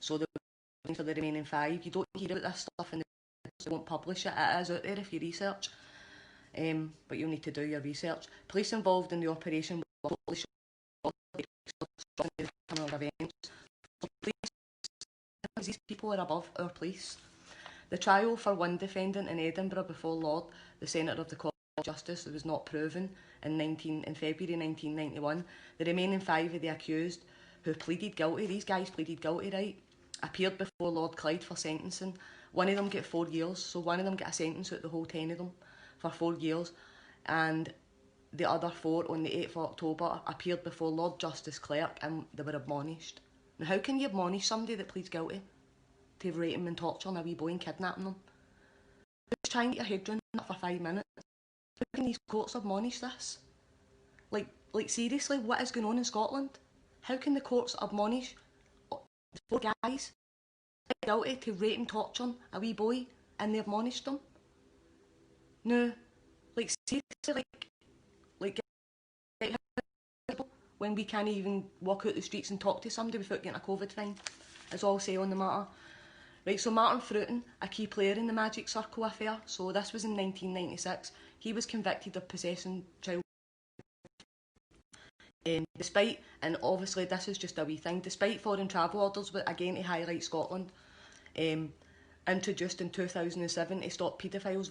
So for the remaining 5, you don't hear about this stuff and they won't publish it. It is out there if you research, but you'll need to do your research. Police involved in the operation were totally events. These people are above our police. The trial for one defendant in Edinburgh before Lord, the Centre of the Court of Justice, was not proven in February 1991. The remaining 5 of the accused who pleaded guilty, these guys pleaded guilty, right, appeared before Lord Clyde for sentencing. One of them got 4 years, so one of them got a sentence out of the whole 10 of them for 4 years, and the other 4 on the 8th of October appeared before Lord Justice Clerk and they were admonished. Now how can you admonish somebody that pleads guilty to raping and torturing a wee boy and kidnapping them? Just try and get your head around that for 5 minutes. How can these courts admonish this? Like seriously, what is going on in Scotland? How can the courts admonish 4 guys guilty to raping and torturing a wee boy and they admonished them? No, like seriously, like when we can't even walk out the streets and talk to somebody without getting a COVID fine, is all I say on the matter. Right, so Martin Fruiton, a key player in the Magic Circle affair, so this was in 1996, he was convicted of possessing child despite, and obviously this is just a wee thing, despite foreign travel orders, again to highlight Scotland, introduced in 2007 to stop paedophiles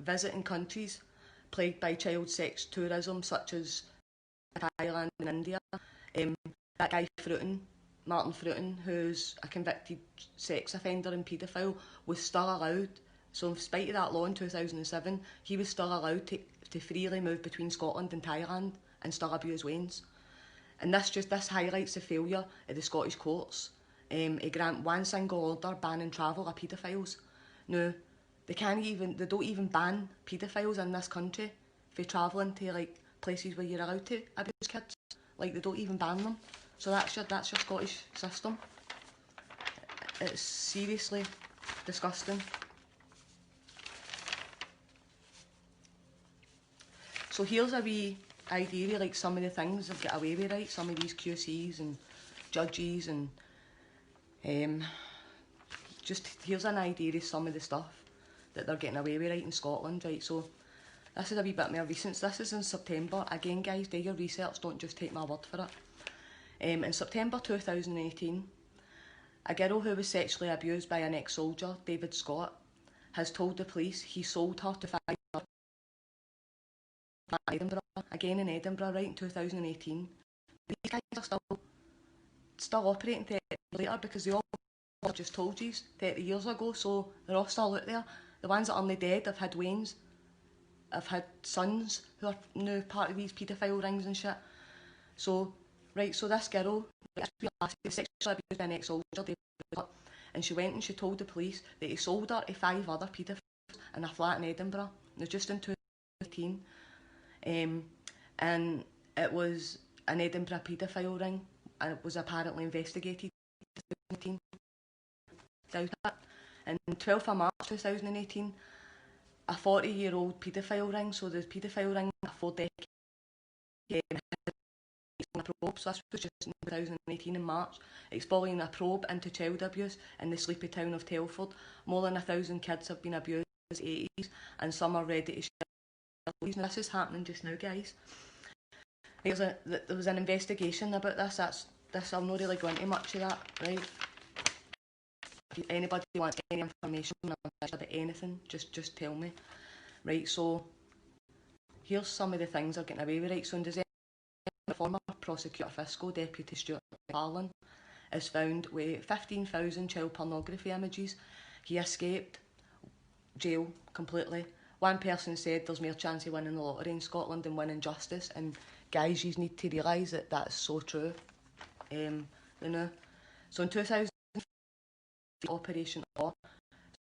visiting countries plagued by child sex tourism such as Thailand and India. That guy Fruiton, Martin Fruiton, who's a convicted sex offender and paedophile, was still allowed, so in spite of that law in 2007, he was still allowed to freely move between Scotland and Thailand and still abuse Waynes. And this highlights the failure of the Scottish courts to grant one single order banning travel of paedophiles. Now, they don't even ban paedophiles in this country for travelling to like places where you're allowed to abuse kids. Like they don't even ban them. So that's your Scottish system. It's seriously disgusting. So here's a wee idea, like some of the things they've got away with, right? Some of these QCs and judges and just here's an idea of some of the stuff that they're getting away with, right, in Scotland, right? So this is a wee bit more recent. This is in September. Again, guys, do your research, don't just take my word for it. In September 2018, a girl who was sexually abused by an ex-soldier, David Scott, has told the police he sold her to 5 Edinburgh, again in Edinburgh, right, in 2018. These guys are still operating 30 years later because they all just told you 30 years ago, so they're all still out there. The ones that are only dead have had Waynes, have had sons who are now part of these paedophile rings and shit. So, right, so this girl, sexually abused by an ex-soldier, and she went and she told the police that he sold her to 5 other paedophiles in a flat in Edinburgh. Now, just in 2018. And it was an Edinburgh paedophile ring, and it was apparently investigated in 2018. And 12th of March 2018, a 40-year-old paedophile ring, so the paedophile ring for 4 decades, a probe, so this was just in 2018 in March, exposing a probe into child abuse in the sleepy town of Telford. More than 1,000 kids have been abused in the 80s, and some are ready to share. Now, this is happening just now, guys. There was an investigation about this. I'll not really go into much of that, right? If anybody wants any information about anything, just tell me. Right, so here's some of the things they're getting away with, right? So in December, former prosecutor Fiscal Deputy Stuart McFarlane is found with 15,000 child pornography images. He escaped jail completely. One person said there's more chance of winning the lottery in Scotland than winning justice, and guys, you need to realise that that's so true. You know, so in 2000, Operation Or.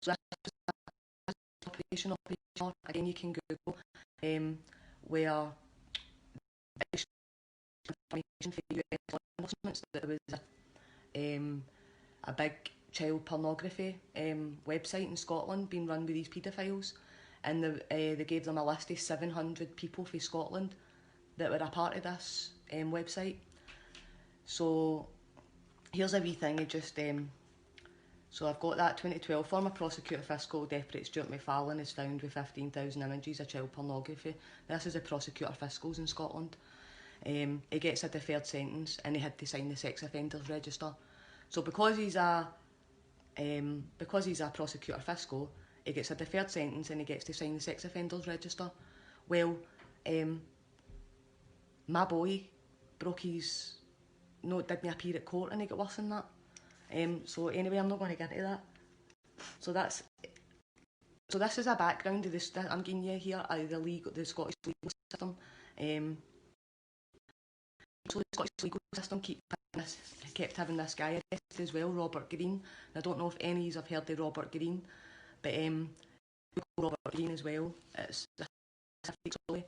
So that's Operation Or. Again, you can Google where information for US law enforcement that there was a big child pornography website in Scotland being run with these paedophiles, and they gave them a list of 700 people from Scotland that were a part of this website. So here's a wee thing of just, so I've got that 2012 former prosecutor fiscal deputy Stuart McFarlane is found with 15,000 images of child pornography. This is the prosecutor fiscals in Scotland. He gets a deferred sentence and he had to sign the sex offenders register. So because he's a prosecutor fiscal, he gets a deferred sentence and he gets to sign the sex offenders register. Well, my boy broke his, no, didn't appear at court and he got worse than that. So anyway, I'm not going to get into that. So this is a background of this that I'm giving you here of the Scottish legal system. So the Scottish legal system kept having this guy arrested as well, Robert Green. And I don't know if any of you have heard of Robert Green, but Robert Green as well. It's a story.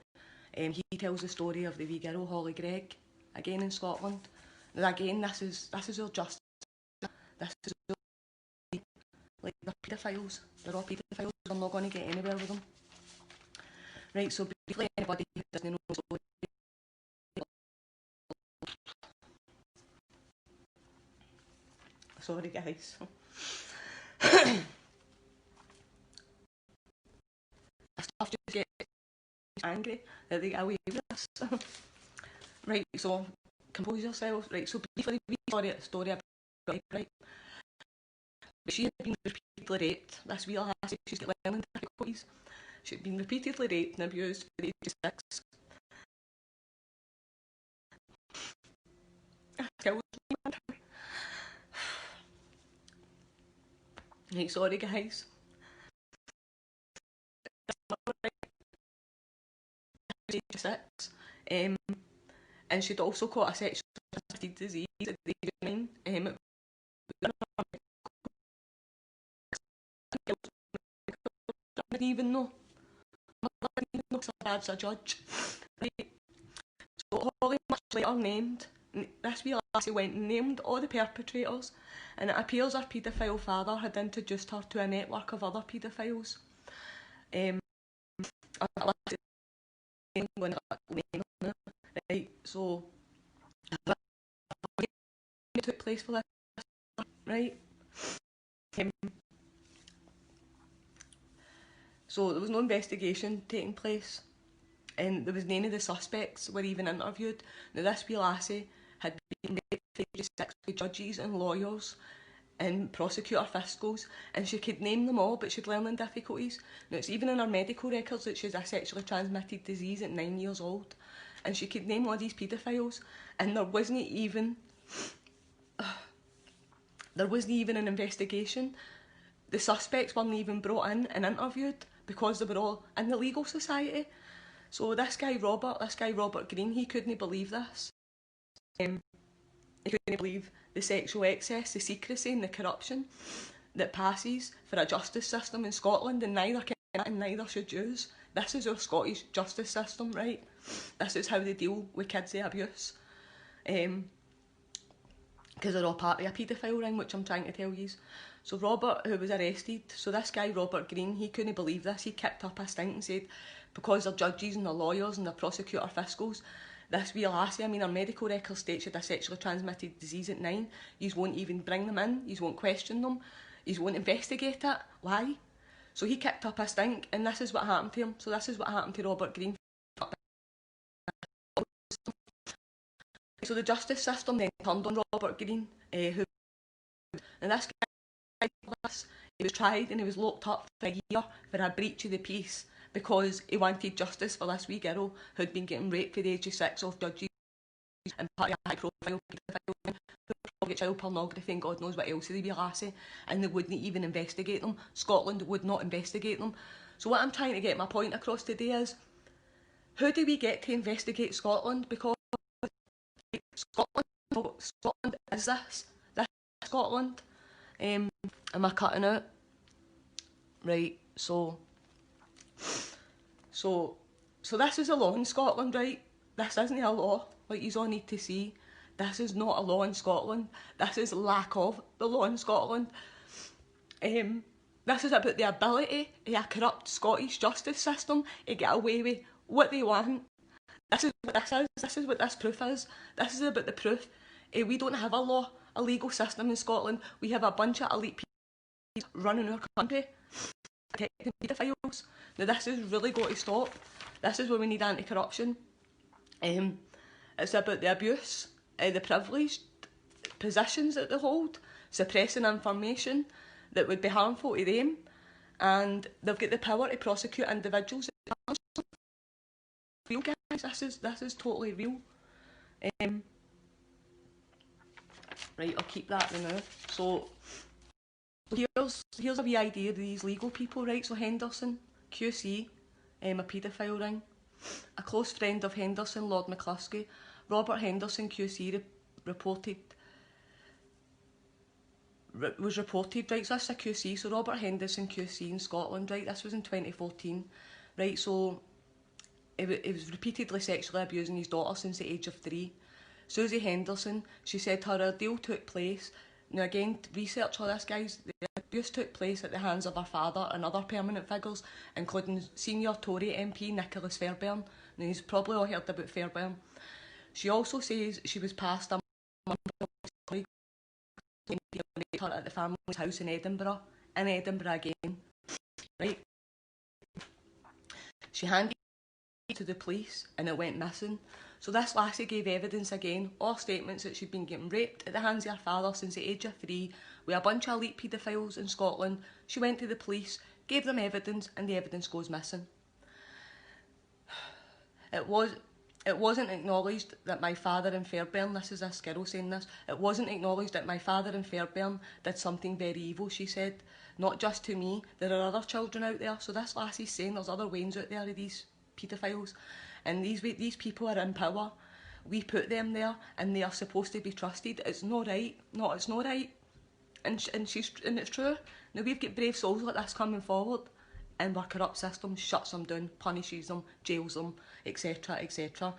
He tells the story of the wee girl Holly Gregg again in Scotland. And again, this is our justice. This is like they're paedophiles. They're all paedophiles. I'm not going to get anywhere with them. Right. So briefly, anybody who doesn't know the story. Sorry, guys. Stuff just gets angry that they get away with this. Right, so compose yourselves. Right, so briefly, story about right. But she had been repeatedly raped. This wee lassie, she's got learning difficulties. She'd been repeatedly raped and abused at the age of 6. Kills me, man. Right, sorry guys. Age of 6. And she'd also caught a sexually transmitted disease at the age of 9. I didn't even know. I didn't even know because a judge. Right. So Holly much later named, this wee lassie went and named all the perpetrators, and it appears her paedophile father had introduced her to a network of other paedophiles. Right, so it took place for this, right? So there was no investigation taking place, and there was none of the suspects were even interviewed. Now this wee lassie had been raped 6 with judges and lawyers and prosecutor fiscals, and she could name them all, but she'd learning difficulties. Now it's even in her medical records that she's a sexually transmitted disease at 9 years old, and she could name all these paedophiles, and there wasn't even an investigation. The suspects weren't even brought in and interviewed because they were all in the legal society. So this guy Robert Green, he couldn't believe this. He couldn't believe the sexual excess, the secrecy and the corruption that passes for a justice system in Scotland, and neither can and neither should Jews. This is our Scottish justice system, right? This is how they deal with kids of abuse. Because they're all part of a paedophile ring, which I'm trying to tell you. So Robert, who was arrested, so this guy Robert Green, he couldn't believe this. He kicked up a stink and said, because they're judges and they're lawyers and they're prosecutor fiscals, this wee lassie, I mean, her medical record states she had a sexually transmitted disease at 9. You won't even bring them in, you won't question them, you won't investigate it. Why? So he kicked up a stink, and this is what happened to him. So this is what happened to Robert Green. So the justice system then turned on Robert Green, and this guy, he was tried and he was locked up for a year for a breach of the peace because he wanted justice for this wee girl who'd been getting raped for the age of 6 off judges and part of a high-profile paedophile who get child pornography and God knows what else of the wee lassie, and they wouldn't even investigate them. Scotland would not investigate them. So what I'm trying to get my point across today is, who do we get to investigate Scotland? Because Scotland is this is Scotland. Am I cutting out? Right, so this is a law in Scotland, right? This isn't a law, like you all need to see. This is not a law in Scotland. This is lack of the law in Scotland. This is about the ability of a corrupt Scottish justice system to get away with what they want. This is what this is. This is what this proof is. This is about the proof. We don't have a law. a legal system in Scotland. We have a bunch of elite people running our country, protecting paedophiles. Now this has really got to stop. This is where we need anti-corruption. It's about the abuse, the privileged positions that they hold, suppressing information that would be harmful to them, and they've got the power to prosecute individuals. Real, guys, this is totally real. Right, I'll keep that for now. So here's a wee idea of these legal people, right? So Henderson, QC, a paedophile ring. A close friend of Henderson, Lord McCluskey, Robert Henderson QC was reported, right, so that's a QC, so Robert Henderson QC in Scotland, right, this was in 2014, right, so he was repeatedly sexually abusing his daughter since the age of 3. Susie Henderson, she said her ordeal took place, now again, research all this, guys, the abuse took place at the hands of her father and other permanent figures, including senior Tory MP Nicholas Fairbairn. Now he's probably all heard about Fairbairn. She also says she was passed a her at the family's house in Edinburgh again, right? She handed it to the police and it went missing. So this lassie gave evidence again, all statements that she'd been getting raped at the hands of her father since the age of 3 with a bunch of elite paedophiles in Scotland. She went to the police, gave them evidence, and the evidence goes missing. It wasn't acknowledged that my father in Fairbairn, this is a Skirrell saying this, it wasn't acknowledged that my father in Fairbairn did something very evil, she said. Not just to me, there are other children out there. So this lassie's saying there's other Waynes out there of these paedophiles. And these people are in power. We put them there and they are supposed to be trusted. It's not right. No, it's not right. And it's true. Now we've got brave souls like this coming forward, and our corrupt system shuts them down, punishes them, jails them, etc, etc.